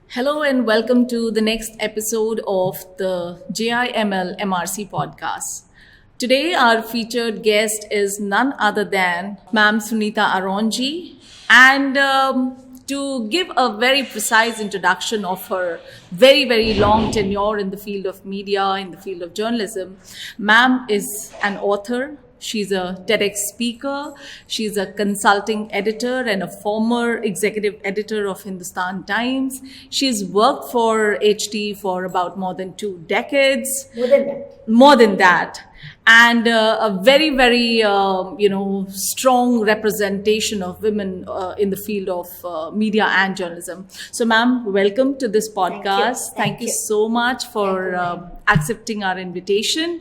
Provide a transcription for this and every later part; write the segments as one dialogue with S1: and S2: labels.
S1: Hello and welcome to the next episode of the JIML MRC podcast. Today, our featured guest is none other than Ma'am Sunita Aronji. And to give a very precise introduction of her very long tenure in the field of media, in the field of journalism, Ma'am is an author. She's a TEDx speaker. She's a consulting editor and a former executive editor of Hindustan Times. She's worked for HT for about more than 2 decades.
S2: More than that.
S1: More than that. And a very strong representation of women in the field of media and journalism. So, ma'am, welcome to this podcast. Thank you so much for accepting our invitation.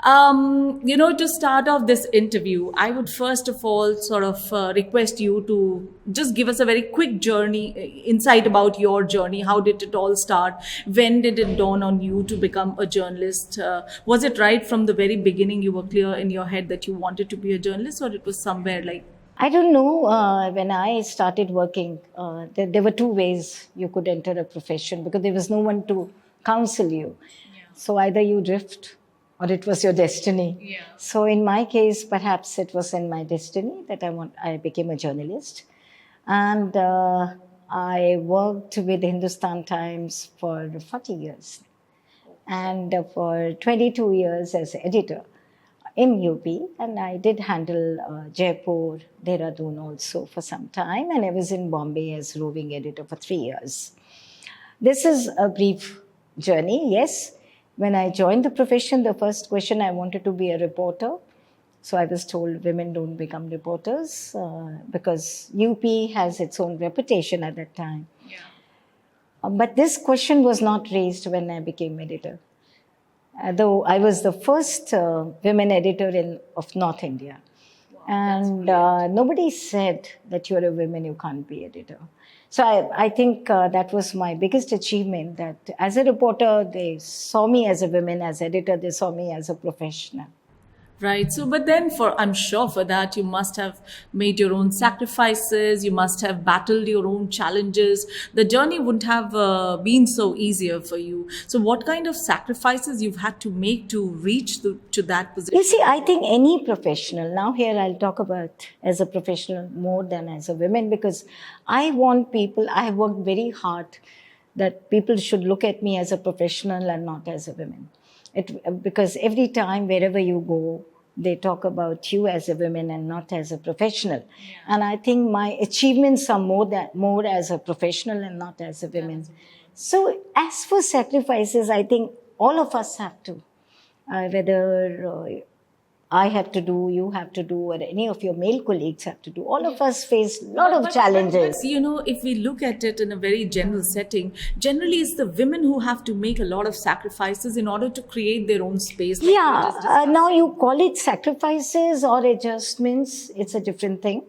S1: To start off this interview, I would first of all sort of request you to just give us a very quick journey, insight about your journey. How did it all start? When did it dawn on you to become a journalist? Was it right from the very beginning you were clear in your head that you wanted to be a journalist, or it was somewhere like...
S2: I don't know. When I started working, there were two ways you could enter a profession because there was no one to counsel you.
S1: Yeah.
S2: So either you drift or it was your destiny.
S1: Yeah.
S2: So in my case, perhaps it was in my destiny that I became a journalist. And I worked with Hindustan Times for 40 years and for 22 years as editor in UP, and I did handle Jaipur, Dehradun also for some time, and I was in Bombay as roving editor for 3 years. This is a brief journey, yes. When I joined the profession, the first question I wanted to be a reporter. So I was told women don't become reporters because UP has its own reputation at that time.
S1: Yeah.
S2: But this question was not raised when I became editor. Though I was the first women editor of North India.
S1: Wow,
S2: and nobody said that you're a woman, you can't be editor. So I think that was my biggest achievement, that as a reporter, they saw me as a woman, as editor, they saw me as a professional.
S1: Right. So, but then I'm sure for that, you must have made your own sacrifices. You must have battled your own challenges. The journey wouldn't have been so easier for you. So what kind of sacrifices you've had to make to reach to that position?
S2: You see, I think any professional, now here I'll talk about as a professional more than as a woman, because I want people, I have worked very hard that people should look at me as a professional and not as a woman. Because every time, wherever you go, they talk about you as a woman and not as a professional. Yeah. And I think my achievements are more as a professional and not as a woman. So as for sacrifices, I think all of us have to, whether I have to do, you have to do, or any of your male colleagues have to do. All of us face a lot of challenges.
S1: But, if we look at it in a very general setting, generally it's the women who have to make a lot of sacrifices in order to create their own space.
S2: Like now you call it sacrifices or adjustments, it's a different thing.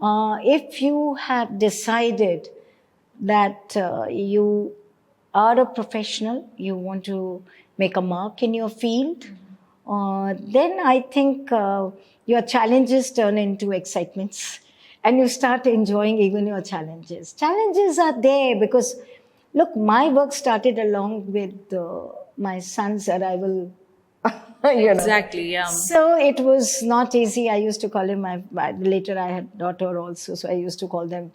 S2: If you have decided that you are a professional, you want to make a mark in your field, then I think your challenges turn into excitements and you start enjoying even your challenges. Challenges are there because, look, my work started along with my son's arrival.
S1: Exactly, yeah.
S2: So it was not easy. I used to call him, later I had daughter also, so I used to call them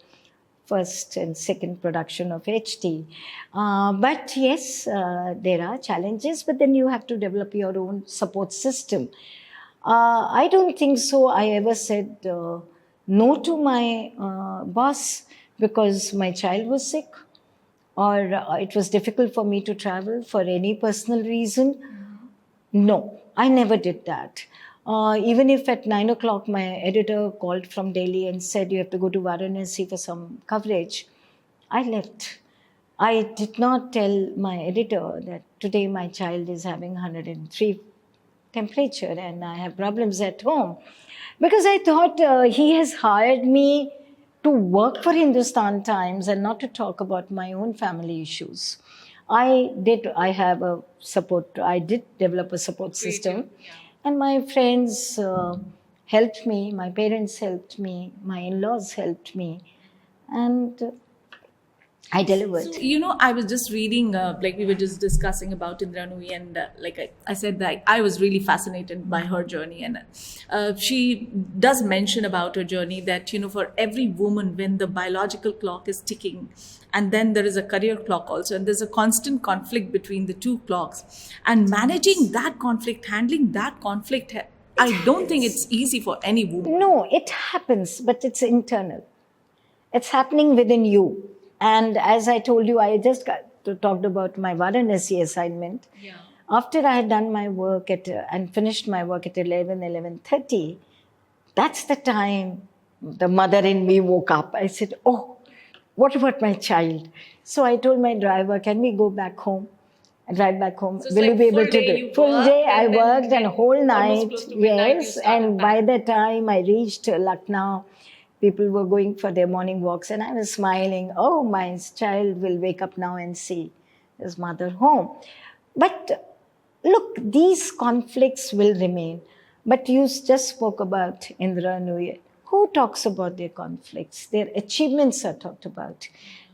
S2: first and second production of HT. But yes, there are challenges, but then you have to develop your own support system. I don't think so I ever said no to my boss because my child was sick or it was difficult for me to travel for any personal reason. No, I never did that. Even if at 9 o'clock my editor called from Delhi and said you have to go to Varanasi for some coverage, I left. I did not tell my editor that today my child is having 103 temperature and I have problems at home. Because I thought he has hired me to work for Hindustan Times and not to talk about my own family issues. I did develop a support system. Yeah. And my friends helped me, my parents helped me, my in-laws helped me. And I delivered.
S1: So, I was just reading, like we were just discussing about Indra Nooyi, and like I said that I was really fascinated by her journey. And she does mention about her journey that, for every woman, when the biological clock is ticking, and then there is a career clock also, and there's a constant conflict between the two clocks. And managing that conflict, handling that conflict, I don't think it's easy for any woman.
S2: No, it happens, but it's internal. It's happening within you. And as I told you, I just talked about my Varanasi assignment.
S1: Yeah.
S2: After I had done my work and finished my work at 11:30, that's the time the mother in me woke up. I said, oh, what about my child? So I told my driver, can we go back home? And drive back home.
S1: So it's
S2: Will you
S1: like
S2: be able
S1: full
S2: to
S1: day
S2: do
S1: you
S2: it? Full
S1: work,
S2: day I
S1: and then
S2: worked and whole
S1: almost
S2: night.
S1: close to midnight you
S2: Yes.
S1: started
S2: And by the time I reached Lucknow, people were going for their morning walks and I was smiling. Oh, my child will wake up now and see his mother home. But look, these conflicts will remain. But you just spoke about Indra Nooyi. Who talks about their conflicts? Their achievements are talked about.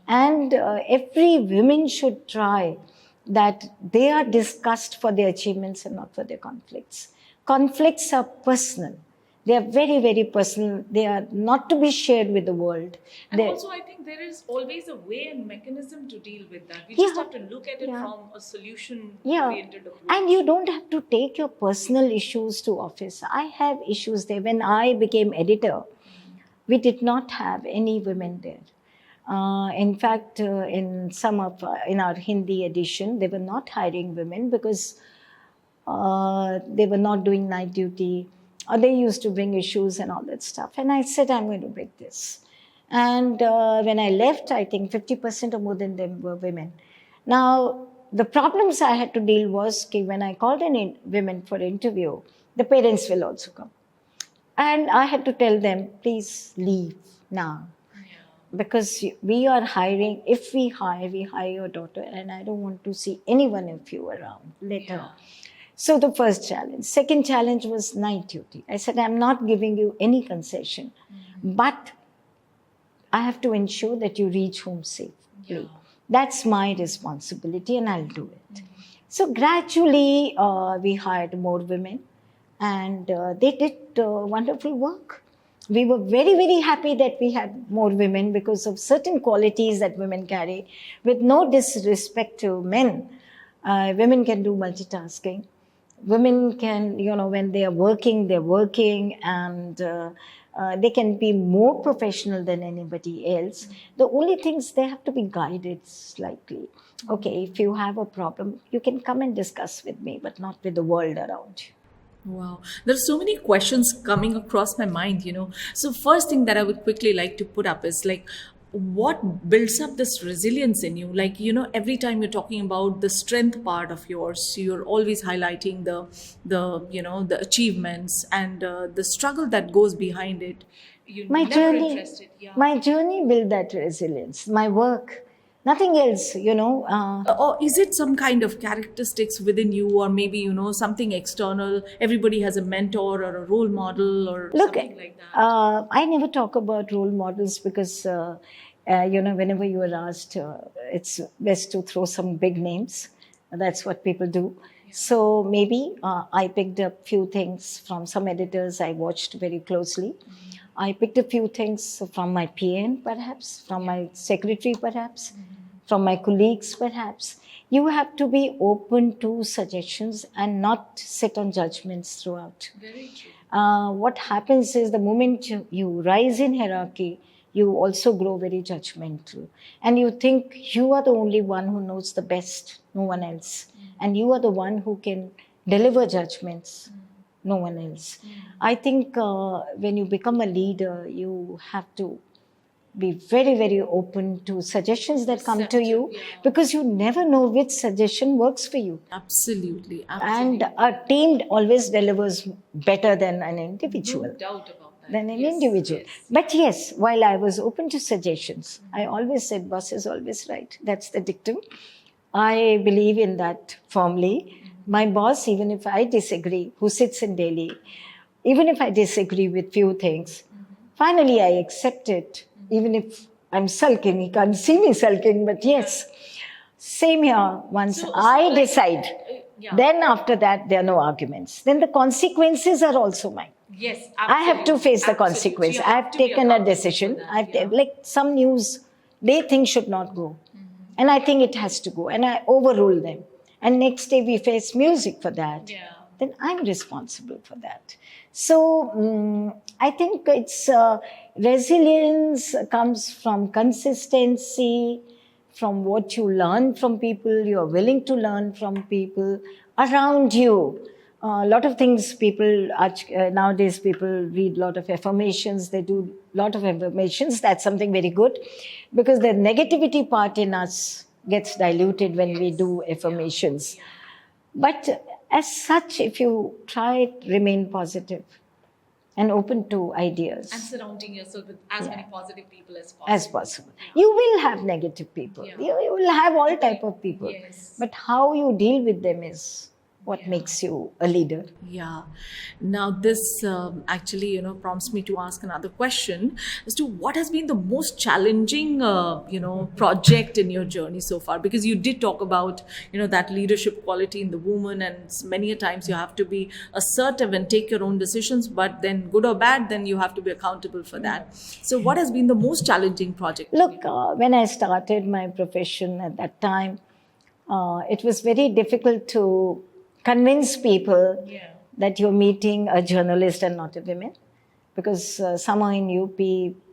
S2: And every woman should try that they are discussed for their achievements and not for their conflicts. Conflicts are personal. They are very, very personal. They are not to be shared with the world.
S1: And
S2: They-
S1: also, I think there is always a way and mechanism to deal with that. We
S2: Yeah.
S1: just have to look at it
S2: Yeah.
S1: from a solution
S2: Yeah,
S1: oriented approach.
S2: and you don't have to take your personal issues to office. I have issues there. When I became editor, we did not have any women there. In fact, in our Hindi edition, they were not hiring women because they were not doing night duty, or they used to bring issues and all that stuff. And I said, I'm going to break this. And when I left, I think 50% or more than them were women. Now, the problems I had to deal was when I called in women for interview, the parents will also come. And I had to tell them, please leave now. Because we are hiring, if we hire your daughter, and I don't want to see any one of you around later. So the first challenge. Second challenge was night duty. I said, I'm not giving you any concession, but I have to ensure that you reach home safely. That's my responsibility and I'll do it. So gradually we hired more women and they did wonderful work. We were very, very happy that we had more women because of certain qualities that women carry. With no disrespect to men, women can do multitasking. Women can, when they are working, they're working and they can be more professional than anybody else. The only things they have to be guided slightly. Okay, if you have a problem, you can come and discuss with me, but not with the world around you.
S1: Wow. There are so many questions coming across my mind, So first thing that I would quickly like to put up is like, what builds up this resilience in you? Like, every time you're talking about the strength part of yours, you're always highlighting the achievements and the struggle that goes behind it. You're
S2: My
S1: never
S2: journey,
S1: interested. Yeah.
S2: my journey built that resilience. My work, nothing else,
S1: Or is it some kind of characteristics within you, or maybe something external? Everybody has a mentor or a role model or
S2: Look,
S1: something like that.
S2: I never talk about role models because, whenever you are asked, it's best to throw some big names. That's what people do. So maybe I picked up few things from some editors I watched very closely. I picked a few things from my PN, perhaps, from my secretary, perhaps, from my colleagues, perhaps. You have to be open to suggestions and not sit on judgments throughout.
S1: Very true.
S2: What happens is the moment you rise in hierarchy, you also grow very judgmental. And you think you are the only one who knows the best, no one else. And you are the one who can deliver judgments, no one else. I think when you become a leader, you have to be very, very open to suggestions that come to you because you never know which suggestion works for you.
S1: Absolutely.
S2: And a team always delivers better than an individual.
S1: No doubt about that.
S2: Than an
S1: Yes,
S2: individual.
S1: yes.
S2: But yes, while I was open to suggestions, I always said, boss is always right. That's the dictum. I believe in that firmly. My boss, even if I disagree, who sits in Delhi, even if I disagree with few things, finally I accept it, even if I'm sulking. He can't see me sulking, but yes. Same here. Once I decide, then after that, there are no arguments. Then the consequences are also mine.
S1: Yes,
S2: I have to face the consequence. I have taken a decision. Like some news they think should not go. And I think it has to go. And I overrule them. And next day we face music for that. Then I'm responsible for that. So I think it's resilience comes from consistency, from what you learn from people, you're willing to learn from people around you. A lot of things people, nowadays people read a lot of affirmations, they do a lot of affirmations, that's something very good because the negativity part in us gets diluted when we do affirmations. But as such, if you try it, remain positive and open to ideas.
S1: And surrounding yourself with as many positive people as possible.
S2: As possible. You will have negative people. You will have all type of people.
S1: Yes.
S2: But how you deal with them is what makes you a leader.
S1: Yeah. Now this actually, prompts me to ask another question as to what has been the most challenging, project in your journey so far? Because you did talk about, that leadership quality in the woman, and many a times you have to be assertive and take your own decisions, but then good or bad, then you have to be accountable for that. So what has been the most challenging project?
S2: Look, when I started my profession at that time, it was very difficult to convince people that you're meeting a journalist and not a woman. Because somewhere in UP,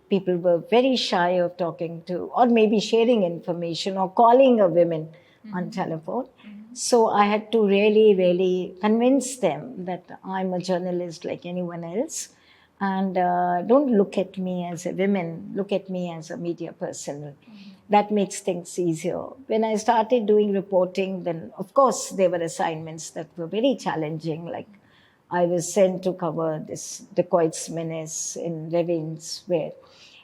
S2: people were very shy of talking to, or maybe sharing information or calling a woman on telephone. So I had to really, really convince them that I'm a journalist like anyone else. And don't look at me as a woman, look at me as a media person. That makes things easier. When I started doing reporting, then of course there were assignments that were very challenging. Like I was sent to cover this dacoits menace in Ravens,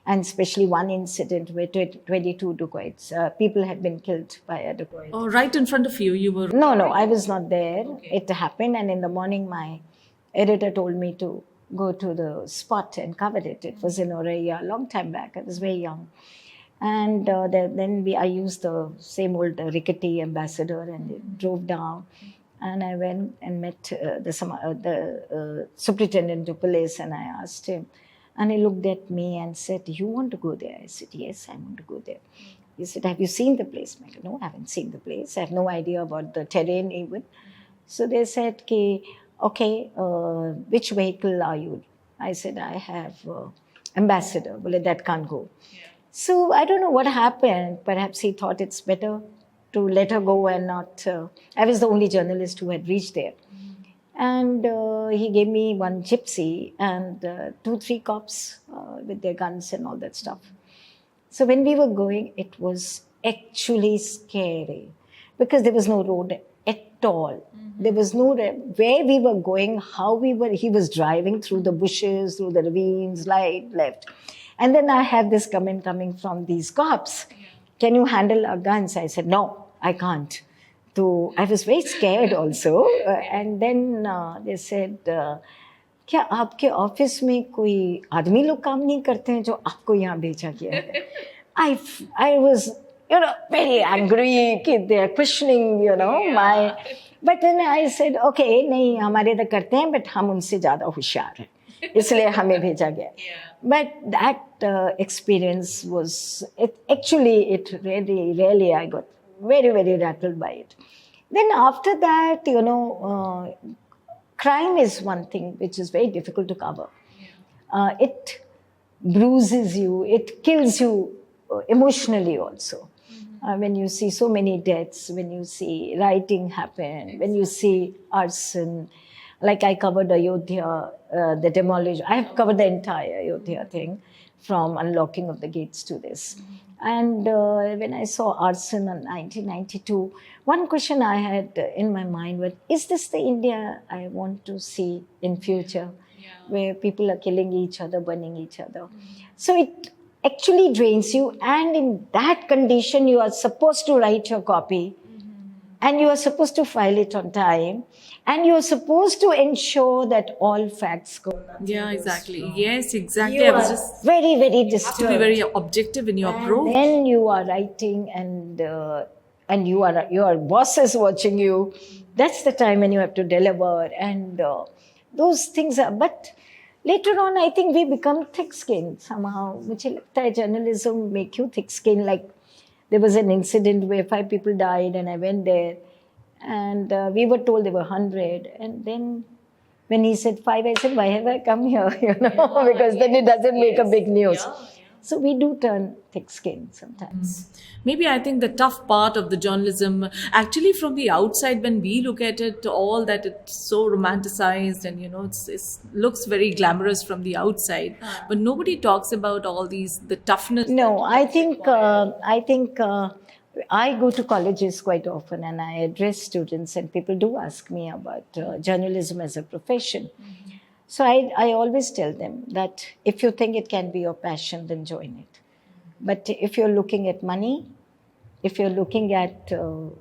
S2: and especially one incident where 22 dacoits, people had been killed by a dacoit.
S1: Oh, right in front of you, you were...
S2: No, I was not there. Okay. It happened, and in the morning my editor told me to go to the spot and cover it. It was in Oraya, a long time back. I was very young. And then I used the same old rickety ambassador and drove down. And I went and met the superintendent of police, and I asked him. And he looked at me and said, "You want to go there?" I said, "Yes, I want to go there." He said, "Have you seen the place?" I said, "No, I haven't seen the place. I have no idea about the terrain even." So they said, "Okay, which vehicle are you?" I said, "I have ambassador." Well, that can't go. So I don't know what happened. Perhaps he thought it's better to let her go and not... I was the only journalist who had reached there. And he gave me one gypsy and 2-3 cops with their guns and all that stuff. So when we were going, it was actually scary because there was no road at all. There was no where we were going, he was driving through the bushes, through the ravines, right, left. And then I had this comment coming from these cops. "Can you handle our guns?" I said, "No, I can't." So I was very scared also. And then they said, "क्या आपके office में कोई आदमी लोग काम नहीं करते हैं जो आपको यहाँ भेजा गया है?" I was, very angry. They are questioning, my... But then I said, "Okay, नहीं हमारे तो करते हैं, but हम उनसे ज़्यादा होशियार हैं, इसलिए हमें भेजा गया." But that experience was, it really, I got very, very rattled by it. Then after that, crime is one thing which is very difficult to cover. It bruises you, it kills you emotionally also. When you see so many deaths, when you see rioting happen, when you see arson, like I covered Ayodhya, the demolition. I have covered the entire Ayodhya thing from unlocking of the gates to this. And when I saw arson in 1992, one question I had in my mind was, is this the India I want to see in future, where people are killing each other, burning each other? So it actually drains you, and in that condition, you are supposed to write your copy And you are supposed to file it on time. And you are supposed to ensure that all facts go.
S1: Yeah, exactly. Yes, exactly.
S2: You
S1: I was
S2: are
S1: just
S2: very, very
S1: have to be
S2: disturbed.
S1: very objective in your approach.
S2: Then you are writing and your boss is watching you. That's the time when you have to deliver, and those things are. But later on, I think we become thick-skinned somehow. मुझे लगता है journalism make you thick-skinned. Like there was an incident where 5 people died, and I went there, and we were told there were 100, and then. When he said 5, I said, why have I come here? Because then it doesn't make a big news. So we do turn thick-skinned sometimes.
S1: Maybe I think the tough part of the journalism, actually from the outside, when we look at it, all that it's so romanticized and, it's looks very glamorous from the outside. But nobody talks about all these, the toughness.
S2: No, I think I go to colleges quite often and I address students, and people do ask me about journalism as a profession. So I always tell them that if you think it can be your passion, then join it. But if you're looking at money, if you're looking at 10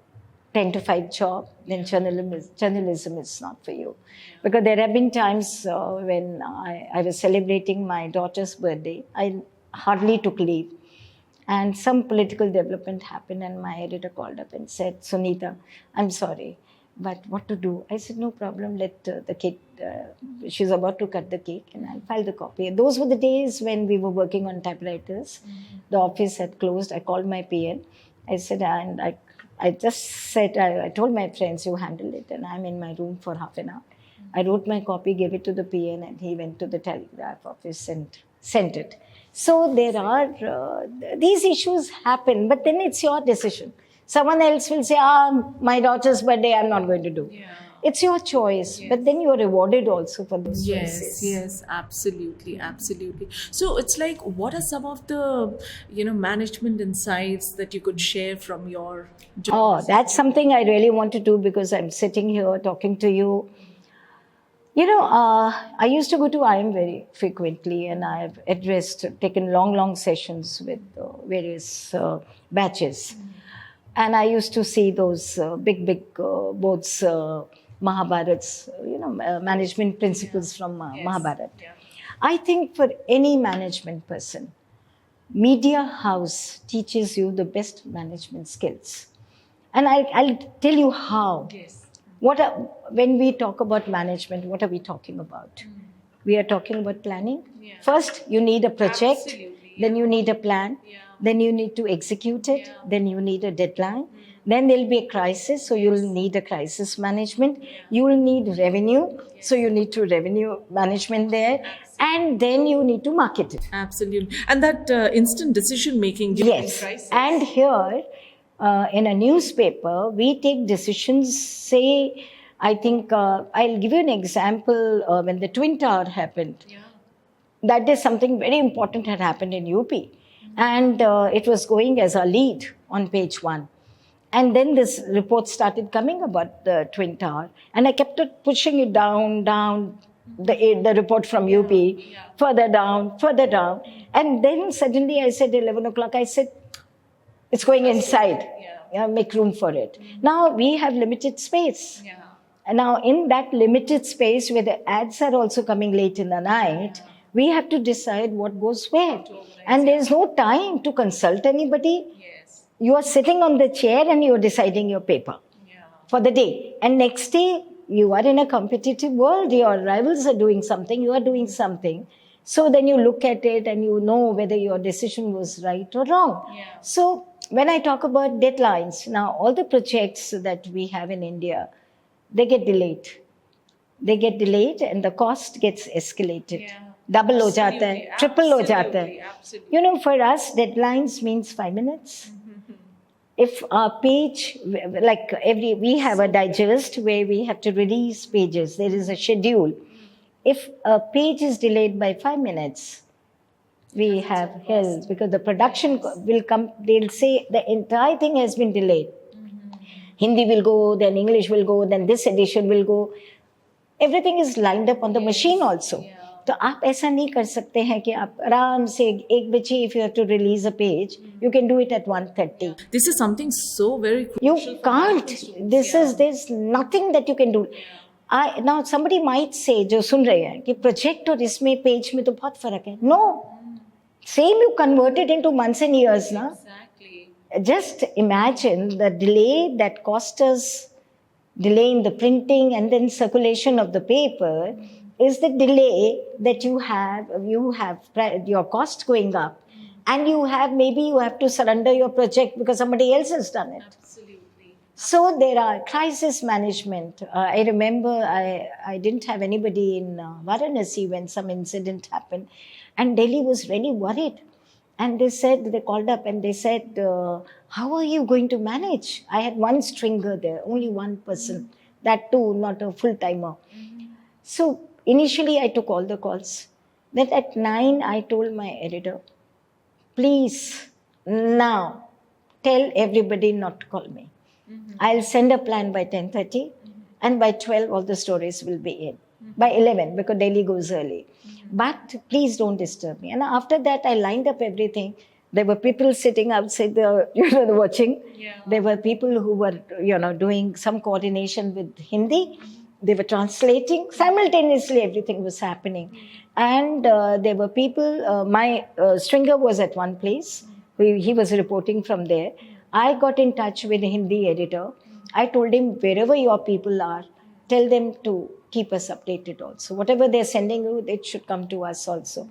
S2: to 5 job, then journalism is not for you. Because there have been times when I was celebrating my daughter's birthday, I hardly took leave. And some political development happened, and my editor called up and said, Sunita, I'm sorry, but what to do? I said, no problem, let the kid, she's about to cut the cake, and I'll file the copy. And those were the days when we were working on typewriters. The office had closed. I called my PN. I said, and I just said, I told my friends, you handle it, and I'm in my room for half an hour. I wrote my copy, gave it to the PN, and he went to the telegraph office and sent it. So there are, these issues happen, but then it's your decision. Someone else will say, my daughter's birthday, I'm not going to do. Yeah. It's your choice, but then you are rewarded also for those choices.
S1: Yes, absolutely. So it's like, what are some of the, management insights that you could share from your job?
S2: Oh, that's something I really want to do, because I'm sitting here talking to you. I used to go to IIM very frequently, and I've taken long sessions with various batches. And I used to see those big boards, Mahabharats, management principles from Mahabharata. Yeah. I think for any management person, media house teaches you the best management skills. And I'll tell you how. Yes. When we talk about management, what are we talking about? We are talking about planning. Yeah. First, you need a project. Absolutely. Then you need a plan. Yeah. Then you need to execute it. Yeah. Then you need a deadline. Then there'll be a crisis, so you'll need a crisis management. Yeah. You'll need revenue, so you need to revenue management there. Absolutely. And then you need to market it.
S1: Absolutely. And that instant decision making during crisis.
S2: And here, in a newspaper, we take decisions, say, I think, I'll give you an example. When the Twin Tower happened, that day something very important had happened in UP. And it was going as a lead on page 1. And then this report started coming about the Twin Tower. And I kept pushing it down, the report from UP, further down. And then suddenly I said, 11 o'clock, I said, it's going inside. Make room for it. Now we have limited space. And now in that limited space where the ads are also coming late in the night, we have to decide what goes where. And there's no time to consult anybody. You are sitting on the chair and you're deciding your paper for the day. And next day, you are in a competitive world. Your rivals are doing something. You are doing something. So then you look at it and you know whether your decision was right or wrong. So when I talk about deadlines, now all the projects that we have in India, they get delayed. And the cost gets escalated. Double ho jata hai, triple ho jata hai. For us, deadlines means 5 minutes. If our page, we have a digest where we have to release pages. There is a schedule. If a page is delayed by 5 minutes, we have hell, because the production will come, they'll say the entire thing has been delayed. Hindi will go, then English will go, then this edition will go. Everything is lined up on the machine also. तो आप ऐसा नहीं कर सकते हैं कि आप आराम से 1 बजे if you have to release a page, you can do it at 1:30.
S1: This is something so very
S2: You
S1: crucial for
S2: can't.
S1: medical students.
S2: There's nothing that you can do. Now somebody might say, जो सुन रहे हैं कि project और इसमें page में तो बहुत फर्क है. No, same you convert it into months and years, na.
S1: Exactly.
S2: Just imagine the delay that cost us, delay in the printing and then circulation of the paper is the delay that you have your cost going up, and you have to surrender your project because somebody else has done it.
S1: Absolutely.
S2: So there are crisis management. I remember I didn't have anybody in Varanasi when some incident happened, and Delhi was really worried. And they called up and they said, how are you going to manage? I had one stringer there, only one person, that too not a full-timer. So initially I took all the calls. Then at 9, I told my editor, please, now, tell everybody not to call me. I'll send a plan by 10:30, and by 12, all the stories will be in. By 11, because Delhi goes early. But please don't disturb me. And after that, I lined up everything. There were people sitting outside watching.
S1: Yeah.
S2: There were people who were, doing some coordination with Hindi. They were translating. Simultaneously, everything was happening. And there were people, my stringer was at one place. He was reporting from there. I got in touch with the Hindi editor. I told him, wherever your people are, tell them to keep us updated also. Whatever they're sending you, it should come to us also.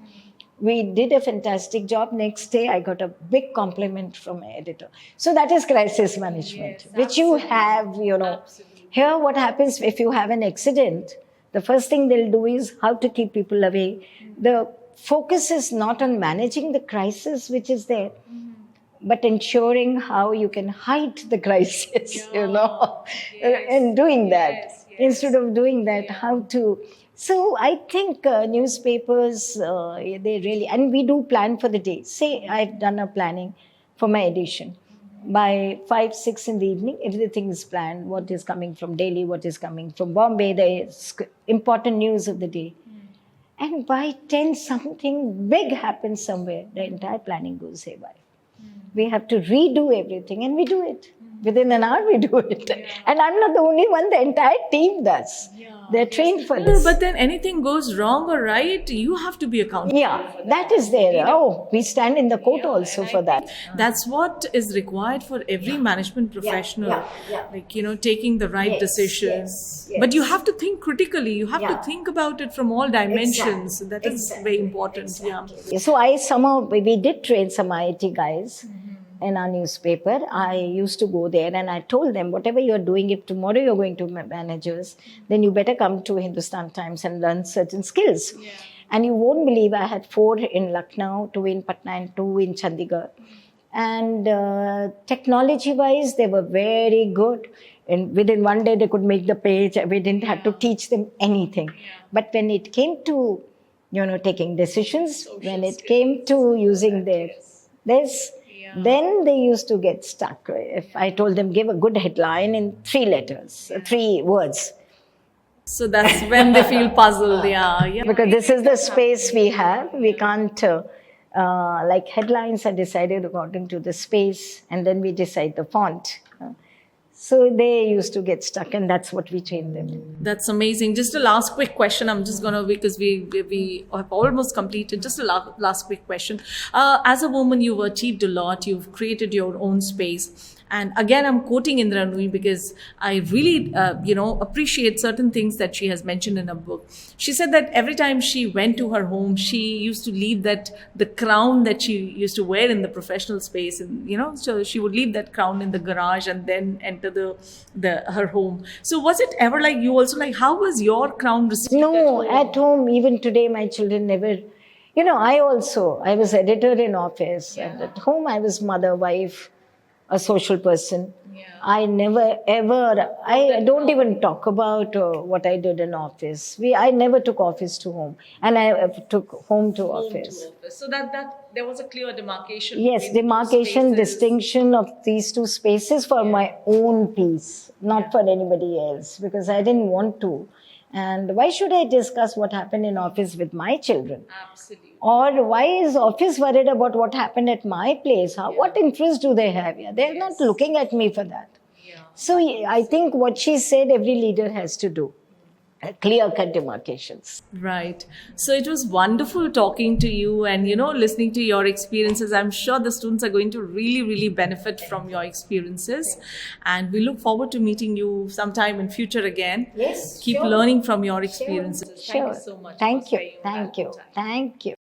S2: We did a fantastic job. Next day, I got a big compliment from my editor. So that is crisis management, which you have,
S1: Absolutely.
S2: Here, what happens if you have an accident, the first thing they'll do is how to keep people away. The focus is not on managing the crisis which is there, but ensuring how you can hide the crisis, and doing that. Instead of doing that, how to. So I think newspapers, they really, and we do plan for the day. Say I've done a planning for my edition. By 5, 6 in the evening, everything is planned. What is coming from Delhi, what is coming from Bombay, the important news of the day. And by 10, something big happens somewhere. The entire planning goes haywire. We have to redo everything, and we do it. Within an hour, we do it. And I'm not the only one, the entire team does. They're trained for this.
S1: But then anything goes wrong or right, you have to be accountable.
S2: Yeah, that is there. Oh, we stand in the court also for that.
S1: That's what is required for every management professional. Like, taking the right decisions.
S2: yes,
S1: But you have to think critically. You have
S2: Yeah.
S1: to think about it from all dimensions.
S2: Exactly.
S1: That is very important. Yeah.
S2: So we did train some IIT guys in our newspaper. I used to go there and I told them, whatever you're doing, if tomorrow you're going to managers, then you better come to Hindustan Times and learn certain skills. And you won't believe I had 4 in Lucknow, 2 in Patna and 2 in Chandigarh. And technology-wise, they were very good. And within one day, they could make the page. We didn't have to teach them anything. But when it came to, taking decisions, when it came to using this, then they used to get stuck. If I told them, give a good headline in 3 letters, 3 words.
S1: So that's when they feel puzzled. Yeah.
S2: Because this is the space we have. We can't, like headlines are decided according to the space, and then we decide the font. So they used to get stuck, and that's what we trained them in.
S1: That's amazing. Just a last quick question. I'm just gonna, because we have almost completed. Just a last quick question. As a woman, you've achieved a lot. You've created your own space. And again, I'm quoting Indra Nooyi because I really, appreciate certain things that she has mentioned in her book. She said that every time she went to her home, she used to leave the crown that she used to wear in the professional space, and so she would leave that crown in the garage and then enter her home. So was it ever like you also, like, how was your crown received?
S2: No, at home, even today, my children never. I was editor in office, and at home I was mother, wife, a social person. I never ever, I don't even talk about what I did in office. I never took office to home, and I took home to office.
S1: So that there was a clear demarcation.
S2: Yes,
S1: between the two
S2: demarcation,
S1: spaces.
S2: distinction of these 2 spaces for my own peace, not for anybody else, because I didn't want to. And why should I discuss what happened in office with my children?
S1: Absolutely.
S2: Or why is office worried about what happened at my place? What interest do they have? Yeah, they're not looking at me for that.
S1: Yeah.
S2: So I think what she said, every leader has to do. Clear-cut demarcations.
S1: Right. So it was wonderful talking to you and, listening to your experiences. I'm sure the students are going to really, really benefit from your experiences. And we look forward to meeting you sometime in future again.
S2: Yes,
S1: Keep
S2: sure.
S1: learning from your experiences.
S2: Sure.
S1: Thank you so much.
S2: Thank
S1: for
S2: you.
S1: spending
S2: Thank you.
S1: valuable time.
S2: Thank you.